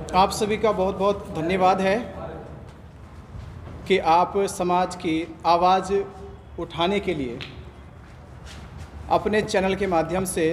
आप सभी का बहुत बहुत धन्यवाद है कि आप समाज की आवाज़ उठाने के लिए अपने चैनल के माध्यम से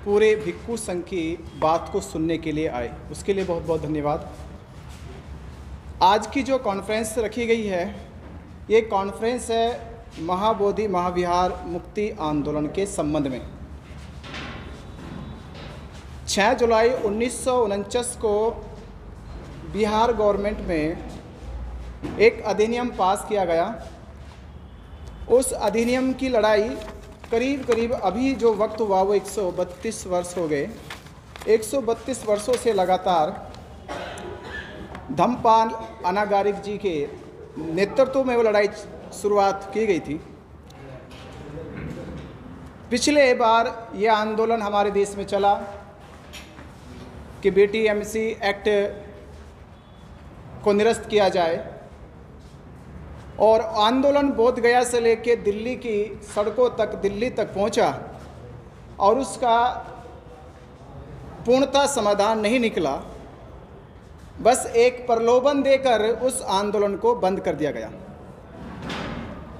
पूरे भिक्खु संघ की बात को सुनने के लिए आए। उसके लिए बहुत बहुत धन्यवाद। आज की जो कॉन्फ्रेंस रखी गई है, ये कॉन्फ्रेंस है महाबोधि महाविहार मुक्ति आंदोलन के संबंध में। 6 जुलाई 1949 को बिहार गवर्नमेंट में एक अधिनियम पास किया गया। उस अधिनियम की लड़ाई करीब अभी जो वक्त हुआ वो 132 वर्ष हो गए। 132 वर्षों से लगातार धम्मपाल अनागारिक जी के नेतृत्व में वो लड़ाई शुरुआत की गई थी। पिछले बार ये आंदोलन हमारे देश में चला कि BTMC एक्ट को निरस्त किया जाए, और आंदोलन बोध गया से लेकर दिल्ली की सड़कों तक, दिल्ली तक पहुंचा, और उसका पूर्णतः समाधान नहीं निकला। बस एक प्रलोभन देकर उस आंदोलन को बंद कर दिया गया।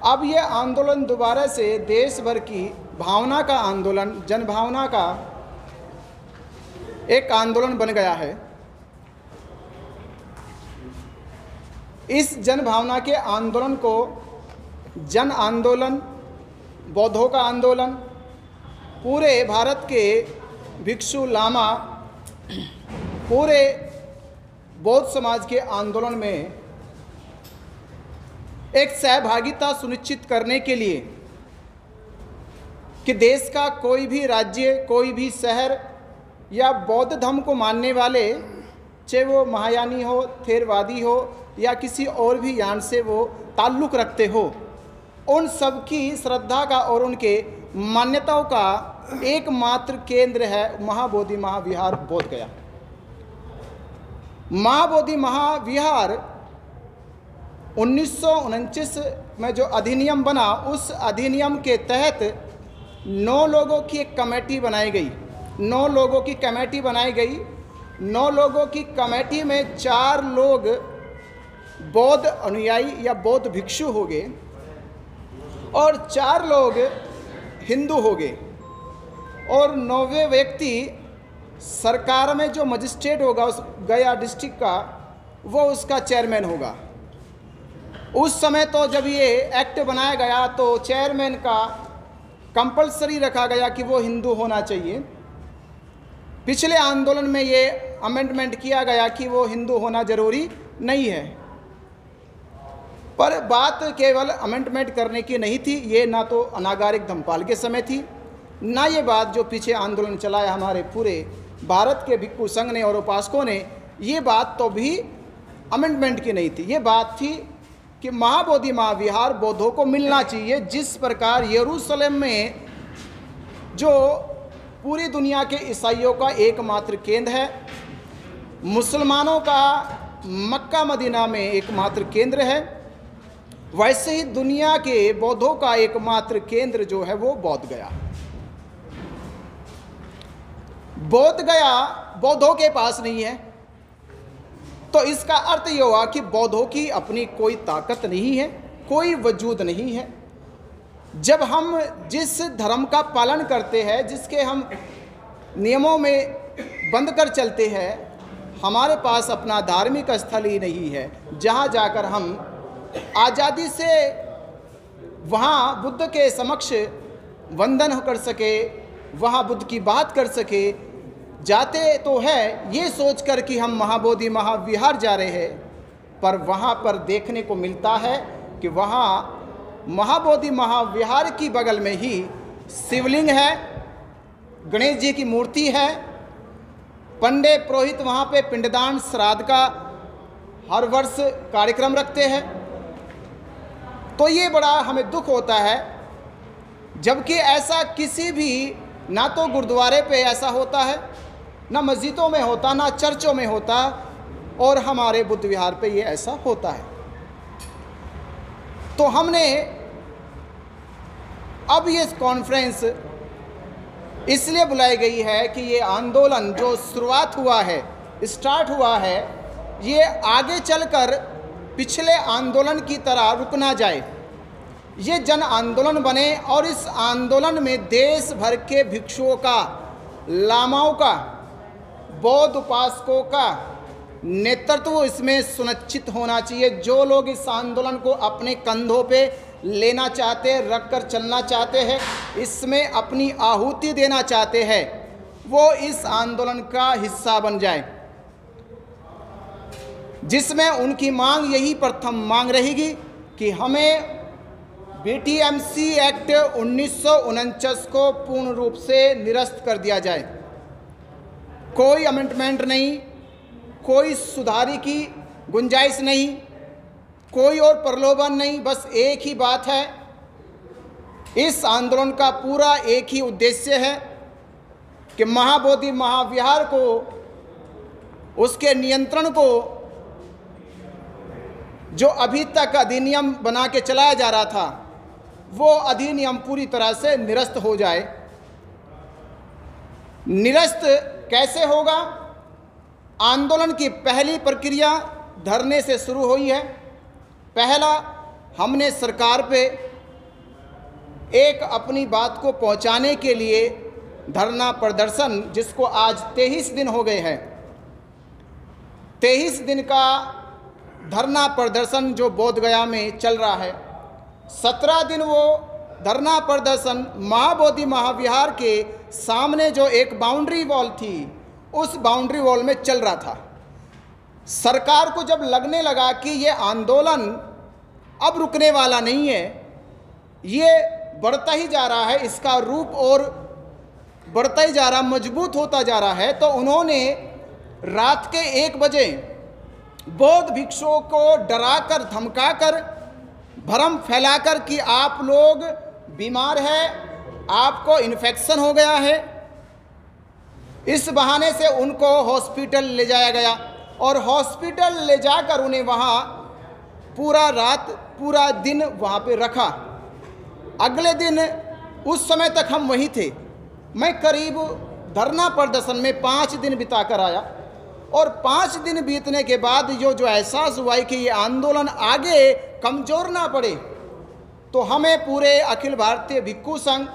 अब यह आंदोलन दोबारा से देश भर की भावना का आंदोलन, जनभावना का एक आंदोलन बन गया है। इस जन भावना के आंदोलन को जन आंदोलन, बौद्धों का आंदोलन, पूरे भारत के भिक्षु लामा, पूरे बौद्ध समाज के आंदोलन में एक सहभागिता सुनिश्चित करने के लिए कि देश का कोई भी राज्य, कोई भी शहर या बौद्ध धर्म को मानने वाले, चाहे वो महायानी हो, थेरवादी हो या किसी और भी यान से वो ताल्लुक़ रखते हो, उन सब की श्रद्धा का और उनके मान्यताओं का एकमात्र केंद्र है महाबोधि महाविहार बोध गया। महाबोधि महाविहार 1949 में जो अधिनियम बना, उस अधिनियम के तहत 9 लोगों की एक कमेटी बनाई गई। 9 लोगों की कमेटी बनाई गई। 9 लोगों की कमेटी में 4 लोग बौद्ध अनुयायी या बौद्ध भिक्षु हो गए और 4 लोग हिंदू हो गए, और 9वें व्यक्ति सरकार में जो मजिस्ट्रेट होगा उस गया डिस्ट्रिक्ट का, वो उसका चेयरमैन होगा। उस समय तो जब ये एक्ट बनाया गया तो चेयरमैन का कंपलसरी रखा गया कि वो हिंदू होना चाहिए। पिछले आंदोलन में ये अमेंडमेंट किया गया कि वो हिंदू होना जरूरी नहीं है, पर बात केवल अमेंडमेंट करने की नहीं थी। ये ना तो अनागारिक धम्मपाल के समय थी, ना ये बात जो पीछे आंदोलन चलाया हमारे पूरे भारत के भिक्खु संघ ने और उपासकों ने, ये बात तो भी अमेंडमेंट की नहीं थी। ये बात थी कि महाबोधि महाविहार बौद्धों को मिलना चाहिए। जिस प्रकार यरूशलेम में जो पूरी दुनिया के ईसाइयों का एकमात्र केंद्र है, मुसलमानों का मक्का मदीना में एकमात्र केंद्र है, वैसे ही दुनिया के बौद्धों का एकमात्र केंद्र जो है वो बोध गया। बोध गया बौद्धों के पास नहीं है, तो इसका अर्थ ये हुआ कि बौद्धों की अपनी कोई ताकत नहीं है, कोई वजूद नहीं है। जब हम जिस धर्म का पालन करते हैं, जिसके हम नियमों में बंद कर चलते हैं, हमारे पास अपना धार्मिक स्थल ही नहीं है जहाँ जाकर हम आज़ादी से वहाँ बुद्ध के समक्ष वंदन कर सके, वहाँ बुद्ध की बात कर सके। जाते तो है ये सोचकर कि हम महाबोधि महाविहार जा रहे हैं, पर वहाँ पर देखने को मिलता है कि वहाँ महाबोधि महाविहार की बगल में ही शिवलिंग है, गणेश जी की मूर्ति है, पंडे पुरोहित वहाँ पे पिंडदान श्राद्ध का हर वर्ष कार्यक्रम रखते हैं। तो ये बड़ा हमें दुख होता है, जबकि ऐसा किसी भी, ना तो गुरुद्वारे पे ऐसा होता है, ना मस्जिदों में होता, ना चर्चों में होता, और हमारे बुद्ध विहार पे ये ऐसा होता है। तो हमने अब ये कॉन्फ्रेंस इसलिए बुलाई गई है कि ये आंदोलन जो शुरुआत हुआ है, स्टार्ट हुआ है, ये आगे चलकर पिछले आंदोलन की तरह रुक ना जाए, ये जन आंदोलन बने और इस आंदोलन में देश भर के भिक्षुओं का, लामाओं का, बौद्ध उपासकों का नेतृत्व इसमें सुनिश्चित होना चाहिए। जो लोग इस आंदोलन को अपने कंधों पे लेना चाहते हैं, रख कर चलना चाहते हैं, इसमें अपनी आहुति देना चाहते हैं, वो इस आंदोलन का हिस्सा बन जाए, जिसमें उनकी मांग यही प्रथम मांग रहेगी कि हमें बीटीएमसी एक्ट 1949 को पूर्ण रूप से निरस्त कर दिया जाए। कोई अमेंडमेंट नहीं, कोई सुधारी की गुंजाइश नहीं, कोई और प्रलोभन नहीं, बस एक ही बात है। इस आंदोलन का पूरा एक ही उद्देश्य है कि महाबोधि महाविहार को, उसके नियंत्रण को, जो अभी तक अधिनियम बना के चलाया जा रहा था, वो अधिनियम पूरी तरह से निरस्त हो जाए। निरस्त कैसे होगा? आंदोलन की पहली प्रक्रिया धरने से शुरू हुई है। पहला, हमने सरकार पे एक अपनी बात को पहुंचाने के लिए धरना प्रदर्शन, जिसको आज 23 दिन हो गए हैं, 23 दिन का धरना प्रदर्शन जो बोध गया में चल रहा है। 17 दिन वो धरना प्रदर्शन महाबोधि महाविहार के सामने जो एक बाउंड्री वॉल थी, उस बाउंड्री वॉल में चल रहा था। सरकार को जब लगने लगा कि ये आंदोलन अब रुकने वाला नहीं है, ये बढ़ता ही जा रहा है, इसका रूप और बढ़ता ही जा रहा, मजबूत होता जा रहा है, तो उन्होंने रात के 1 बजे बौद्ध भिक्षुओं को डराकर, धमकाकर, भ्रम फैलाकर कि आप लोग बीमार हैं, आपको इन्फेक्शन हो गया है, इस बहाने से उनको हॉस्पिटल ले जाया गया और हॉस्पिटल ले जाकर उन्हें वहाँ पूरा रात, पूरा दिन वहाँ पे रखा। अगले दिन, उस समय तक हम वहीं थे। मैं करीब धरना प्रदर्शन में 5 दिन बिता कर आया और 5 दिन बीतने के बाद जो एहसास हुआ कि ये आंदोलन आगे कमज़ोर ना पड़े, तो हमें पूरे अखिल भारतीय भिक्षु संघ,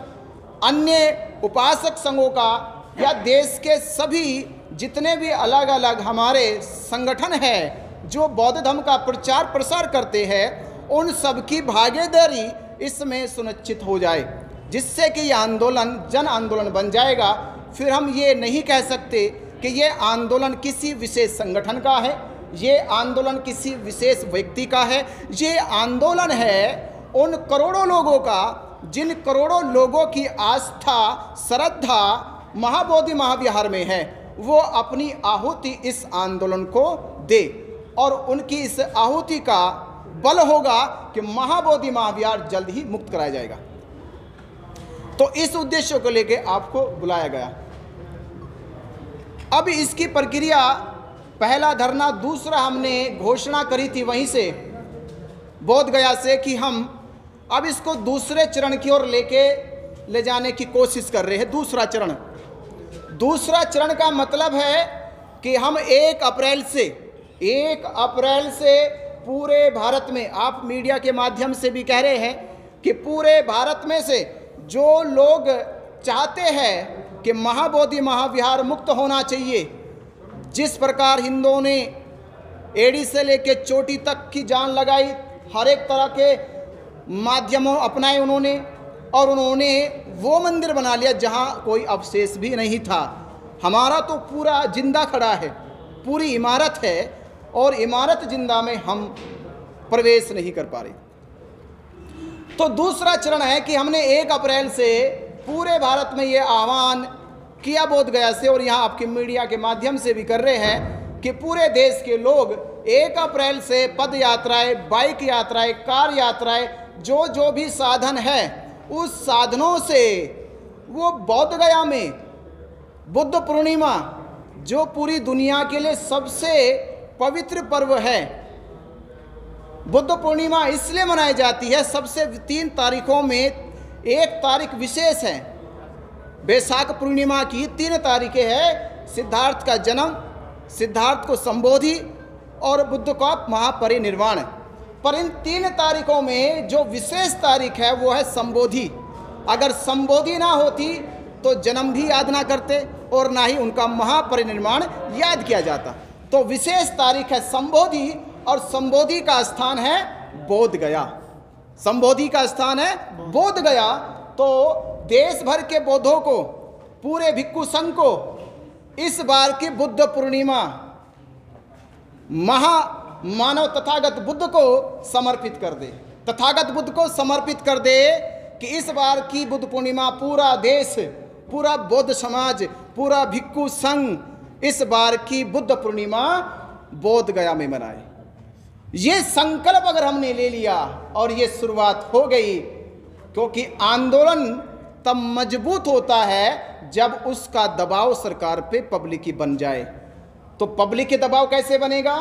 अन्य उपासक संघों का, या देश के सभी जितने भी अलग अलग हमारे संगठन हैं जो बौद्ध धर्म का प्रचार प्रसार करते हैं, उन सब की भागीदारी इसमें सुनिश्चित हो जाए, जिससे कि ये आंदोलन जन आंदोलन बन जाएगा। फिर हम ये नहीं कह सकते कि ये आंदोलन किसी विशेष संगठन का है, ये आंदोलन किसी विशेष व्यक्ति का है। ये आंदोलन है उन करोड़ों लोगों का, जिन करोड़ों लोगों की आस्था, श्रद्धा महाबोधि महाविहार में है, वो अपनी आहुति इस आंदोलन को दे और उनकी इस आहुति का बल होगा कि महाबोधि महाविहार जल्द ही मुक्त कराया जाएगा। तो इस उद्देश्य को लेकर आपको बुलाया गया। अब इसकी प्रक्रिया, पहला धरना, दूसरा हमने घोषणा करी थी वहीं से बोध गया से कि हम अब इसको दूसरे चरण की ओर ले जाने की कोशिश कर रहे हैं। दूसरा चरण का मतलब है कि हम 1 अप्रैल से पूरे भारत में, आप मीडिया के माध्यम से भी कह रहे हैं कि पूरे भारत में से जो लोग चाहते हैं कि महाबोधि महाविहार मुक्त होना चाहिए, जिस प्रकार हिंदुओं ने एड़ी से लेके चोटी तक की जान लगाई, हर एक तरह के माध्यमों अपनाए उन्होंने, और उन्होंने वो मंदिर बना लिया जहाँ कोई अवशेष भी नहीं था। हमारा तो पूरा जिंदा खड़ा है, पूरी इमारत है, और इमारत जिंदा में हम प्रवेश नहीं कर पा रहे। तो दूसरा चरण है कि हमने 1 अप्रैल से पूरे भारत में ये आह्वान किया बोध गया से, और यहाँ आपके मीडिया के माध्यम से भी कर रहे हैं कि पूरे देश के लोग 1 अप्रैल से पद यात्राएं, बाइक यात्राएं, कार यात्राएं, जो भी साधन है, उस साधनों से वो बोध गया में बुद्ध पूर्णिमा, जो पूरी दुनिया के लिए सबसे पवित्र पर्व है, बुद्ध पूर्णिमा इसलिए मनाई जाती है, सबसे 3 तारीखों में एक तारीख विशेष है। बैसाख पूर्णिमा की 3 तारीखें है, सिद्धार्थ का जन्म, सिद्धार्थ को संबोधि, और बुद्ध का महापरिनिर्वाण। पर इन 3 तारीखों में जो विशेष तारीख है वो है संबोधि। अगर संबोधि ना होती तो जन्म भी याद ना करते और ना ही उनका महापरिनिर्वाण याद किया जाता। तो विशेष तारीख है संबोधि, और संबोधि का स्थान है बोध गया। संबोधि का स्थान है बोध गया। तो देश भर के बौद्धों को, पूरे भिक्खु संघ को इस बार की बुद्ध पूर्णिमा मानव तथागत बुद्ध को समर्पित कर दे, तथागत बुद्ध को समर्पित कर दे कि इस बार की बुद्ध पूर्णिमा पूरा देश, पूरा बौद्ध समाज, पूरा भिक्खु संघ इस बार की बुद्ध पूर्णिमा बोध गया में मनाए। ये संकल्प अगर हमने ले लिया और ये शुरुआत हो गई, क्योंकि आंदोलन तब मजबूत होता है जब उसका दबाव सरकार पे पब्लिक बन जाए। तो पब्लिक के दबाव कैसे बनेगा?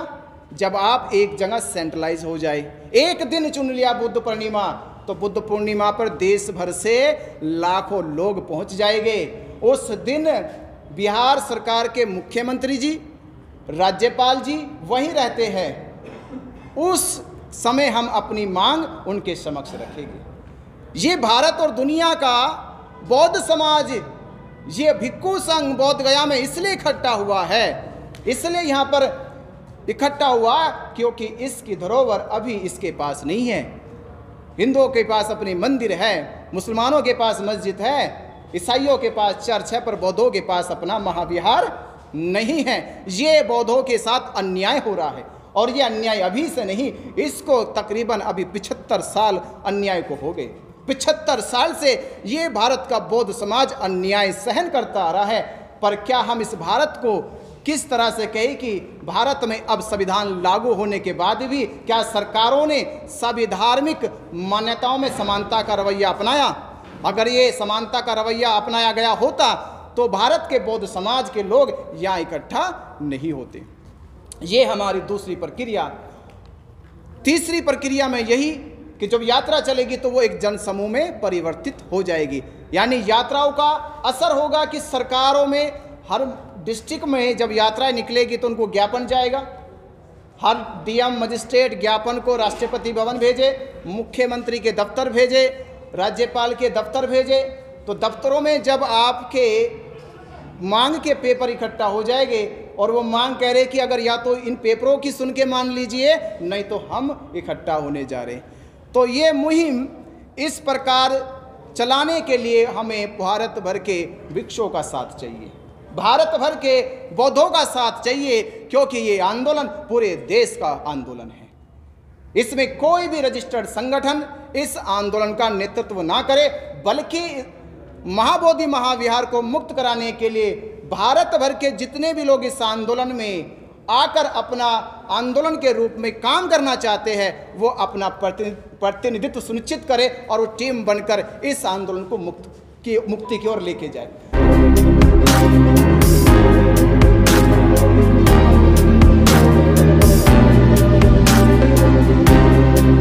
जब आप एक जगह सेंट्रलाइज हो जाए। एक दिन चुन लिया बुद्ध पूर्णिमा, तो बुद्ध पूर्णिमा पर देश भर से लाखों लोग पहुंच जाएंगे। उस दिन बिहार सरकार के मुख्यमंत्री जी, राज्यपाल जी वहीं रहते हैं। उस समय हम अपनी मांग उनके समक्ष रखेंगे। ये भारत और दुनिया का बौद्ध समाज, ये भिक्खु संघ बोध गया में इसलिए इकट्ठा हुआ है, इसलिए यहाँ पर इकट्ठा हुआ क्योंकि इसकी धरोहर अभी इसके पास नहीं है। हिंदुओं के पास अपनी मंदिर है, मुसलमानों के पास मस्जिद है, ईसाइयों के पास चर्च है, पर बौद्धों के पास अपना महाविहार नहीं है। ये बौद्धों के साथ अन्याय हो रहा है, और ये अन्याय अभी से नहीं, इसको तकरीबन अभी 75 साल अन्याय को हो गए। 75 साल से ये भारत का बौद्ध समाज अन्याय सहन करता आ रहा है। पर क्या हम इस भारत को किस तरह से कहें कि भारत में अब संविधान लागू होने के बाद भी क्या सरकारों ने सभी धार्मिक मान्यताओं में समानता का रवैया अपनाया? अगर ये समानता का रवैया अपनाया गया होता तो भारत के बौद्ध समाज के लोग यहाँ इकट्ठा नहीं होते। ये हमारी दूसरी प्रक्रिया। तीसरी प्रक्रिया में यही कि जब यात्रा चलेगी तो वो एक जन समूह में परिवर्तित हो जाएगी। यानी यात्राओं का असर होगा कि सरकारों में हर डिस्ट्रिक्ट में जब यात्राएं निकलेगी तो उनको ज्ञापन जाएगा। हर डीएम मजिस्ट्रेट ज्ञापन को राष्ट्रपति भवन भेजे, मुख्यमंत्री के दफ्तर भेजे, राज्यपाल के दफ्तर भेजे। तो दफ्तरों में जब आपके मांग के पेपर इकट्ठा हो जाएंगे और वो मांग कह रहे कि अगर या तो इन पेपरों की सुन के मान लीजिए, नहीं तो हम इकट्ठा होने जा रहे हैं। तो ये मुहिम इस प्रकार चलाने के लिए हमें भारत भर के भिक्षुओं का साथ चाहिए, भारत भर के बौद्धों का साथ चाहिए, क्योंकि ये आंदोलन पूरे देश का आंदोलन है। इसमें कोई भी रजिस्टर्ड संगठन इस आंदोलन का नेतृत्व ना करे, बल्कि महाबोधि महाविहार को मुक्त कराने के लिए भारत भर के जितने भी लोग इस आंदोलन में आकर अपना आंदोलन के रूप में काम करना चाहते हैं, वो अपना प्रतिनिधित्व सुनिश्चित करे और वो टीम बनकर इस आंदोलन को मुक्ति की ओर लेके जाए।